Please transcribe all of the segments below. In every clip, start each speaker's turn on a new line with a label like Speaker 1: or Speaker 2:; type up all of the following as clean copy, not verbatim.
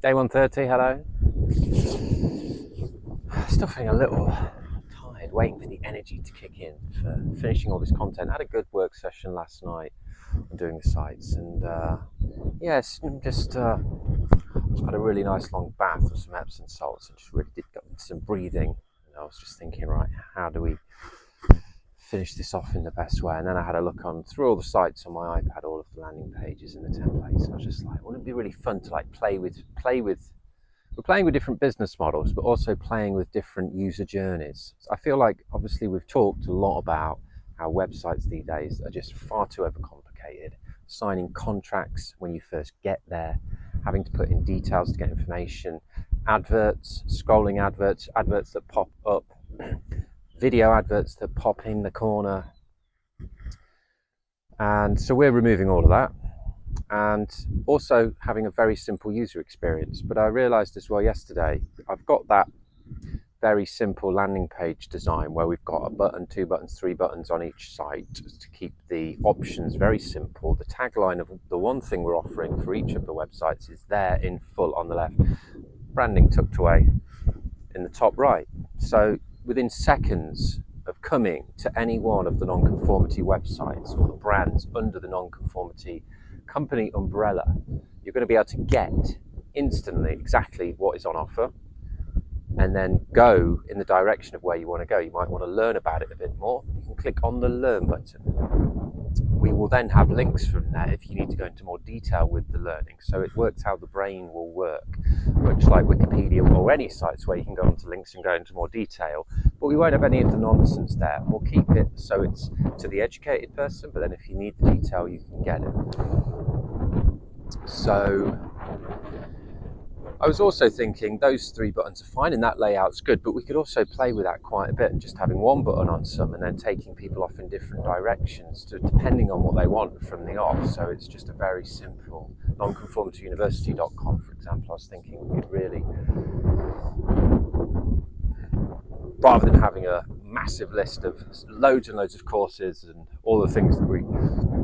Speaker 1: Day 130, hello. Still feeling a little tired, waiting for the energy to kick in for finishing all this content. I had a good work session last night on doing the sites, and yes, just had a really nice long bath with some Epsom salts and just really did get some breathing. And I was just thinking, right, how do we finish this off in the best way? And then I had a look on through all the sites on my iPad, all of the landing pages and the templates. And I was just like, wouldn't it be really fun to like play with. We're playing with different business models, but also playing with different user journeys. I feel like obviously we've talked a lot about how websites these days are just far too overcomplicated. Signing contracts when you first get there, having to put in details to get information, adverts, scrolling adverts, adverts that pop up, video adverts that pop in the corner. And so we're removing all of that, and also having a very simple user experience. But I realized as well yesterday, I've got that very simple landing page design where we've got a button, 2 buttons, 3 buttons on each site to keep the options very simple. The tagline of the one thing we're offering for each of the websites is there in full on the left, branding tucked away in the top right. So within seconds of coming to any one of the non-conformity websites or the brands under the non-conformity company umbrella, you're going to be able to get instantly exactly what is on offer and then go in the direction of where you want to go. You might want to learn about it a bit more. You can click on the learn button. We will then have links from there if you need to go into more detail with the learning. So it works how the brain will work, much like Wikipedia or any sites where you can go onto links and go into more detail, but we won't have any of the nonsense there. We'll keep it so it's to the educated person, but then if you need the detail, you can get it. So I was also thinking those 3 buttons are fine and that layout's good, but we could also play with that quite a bit and just having one button on some and then taking people off in different directions depending on what they want from the off. So it's just a very simple nonconformityuniversity.com, for example. I was thinking we could really, rather than having a massive list of loads and loads of courses and all the things that we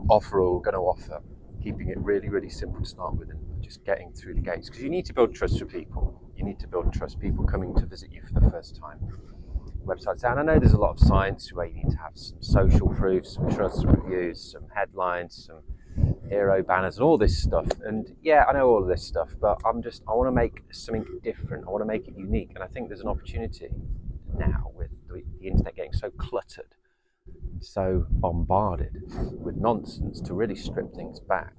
Speaker 1: offer or going to offer, keeping it really, really simple to start with and just getting through the gates. Because you need to build trust with people. You need to build trust, people coming to visit you for the first time. Websites, and I know there's a lot of science where you need to have some social proof, some trust reviews, some headlines, some hero banners and all this stuff. And yeah, I know all of this stuff, but I want to make something different. I want to make it unique. And I think there's an opportunity now with the internet getting so cluttered, so bombarded with nonsense, to really strip things back.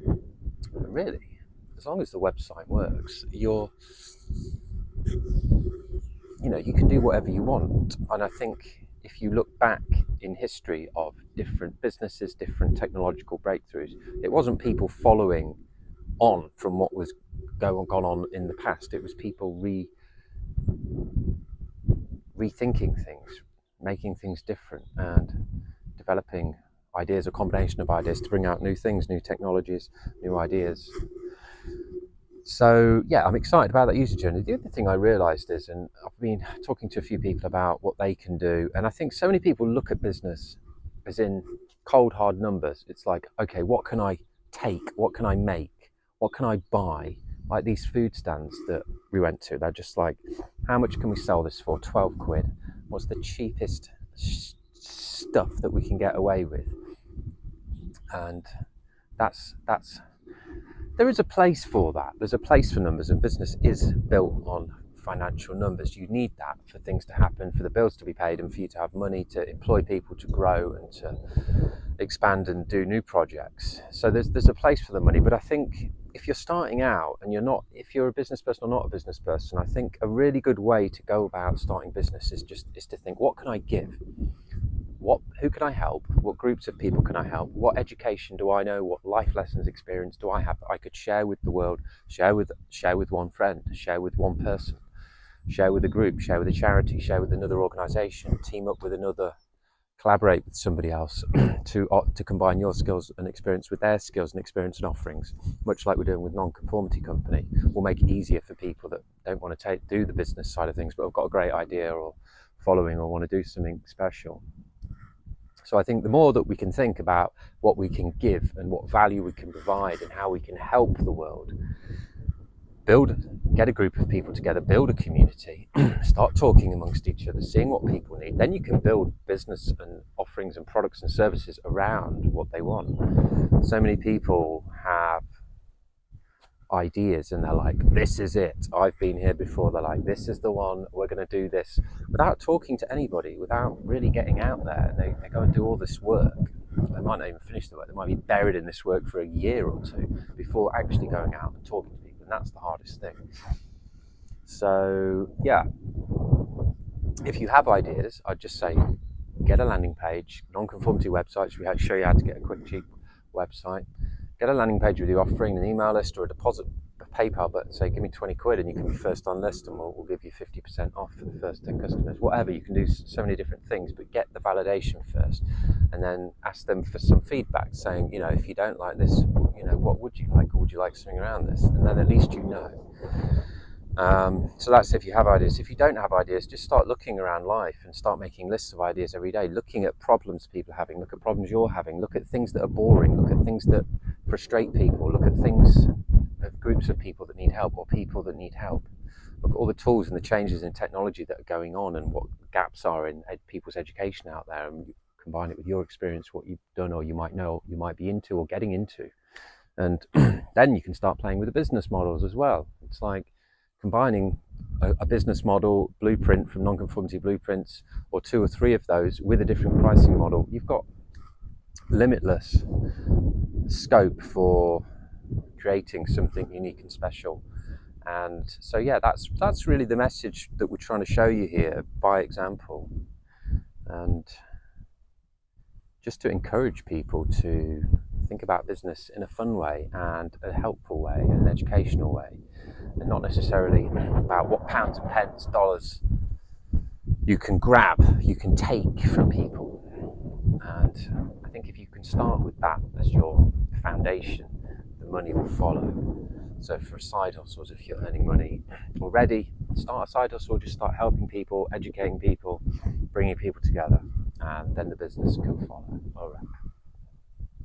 Speaker 1: And really, as long as the website works, you can do whatever you want. And I think if you look back in history of different businesses, different technological breakthroughs, it wasn't people following on from what was gone on in the past. It was people rethinking things, making things different, and developing ideas, a combination of ideas to bring out new things, new technologies, new ideas. So yeah, I'm excited about that user journey. The other thing I realized is, and I've been talking to a few people about what they can do, and I think so many people look at business as in cold hard numbers. It's like, okay, what can I take? What can I make? What can I buy? Like these food stands that we went to, they're just like, how much can we sell this for? 12 quid. What's the cheapest stuff that we can get away with? And that's there is a place for that. There's a place for numbers, and business is built on financial numbers. You need that for things to happen, for the bills to be paid, and for you to have money to employ people, to grow and to expand and do new projects. So there's a place for the money. But I think if you're starting out and if you're a business person or not a business person, I think a really good way to go about starting business is to think, what can I give? Who can I help? What groups of people can I help? What education do I know? What life lessons, experience do I have that I could share with the world, share with one friend, share with one person, share with a group, share with a charity, share with another organisation, team up with another, collaborate with somebody else to combine your skills and experience with their skills and experience and offerings, much like we're doing with Non-Conformity Company. We'll make it easier for people that don't want to do the business side of things, but have got a great idea or following or want to do something special. So I think the more that we can think about what we can give and what value we can provide and how we can help the world, get a group of people together, build a community, start talking amongst each other, seeing what people need. Then you can build business and offerings and products and services around what they want. So many people have ideas and they're like, this is it, I've been here before. They're like, this is the one, we're going to do this, without talking to anybody, without really getting out there. They go and do all this work. They might not even finish the work. They might be buried in this work for a year or two before actually going out and talking to people, and that's the hardest thing. So yeah, if you have ideas, I'd just say get a landing page, non-conformity websites. We show you how to get a quick, cheap website. Get a landing page with your offering, an email list, or a deposit, a PayPal button. Say, give me 20 quid and you can be first on list, and we'll give you 50% off for the first 10 customers. Whatever, you can do so many different things, but get the validation first, and then ask them for some feedback, saying, if you don't like this, what would you like, or would you like something around this? And then at least you know. So that's if you have ideas. If you don't have ideas, just start looking around life and start making lists of ideas every day, looking at problems people are having, look at problems you're having, look at things that are boring, look at things that frustrate people, look at things of groups of people that need help or people that need help. Look at all the tools and the changes in technology that are going on and what gaps are in people's education out there, and you combine it with your experience, what you've done or you might know, you might be into or getting into. And then you can start playing with the business models as well. It's like combining a business model blueprint from non-conformity blueprints, or 2 or 3 of those with a different pricing model. You've got limitless scope for creating something unique and special. And so yeah, that's really the message that we're trying to show you here by example, and just to encourage people to think about business in a fun way and a helpful way and an educational way, and not necessarily about what pounds and pence, dollars you can grab, you can take from people. And I think if you can start with that as your foundation, the money will follow. So for side hustles, if you're earning money already, start a side hustle, just start helping people, educating people, bringing people together, and then the business can follow. All right.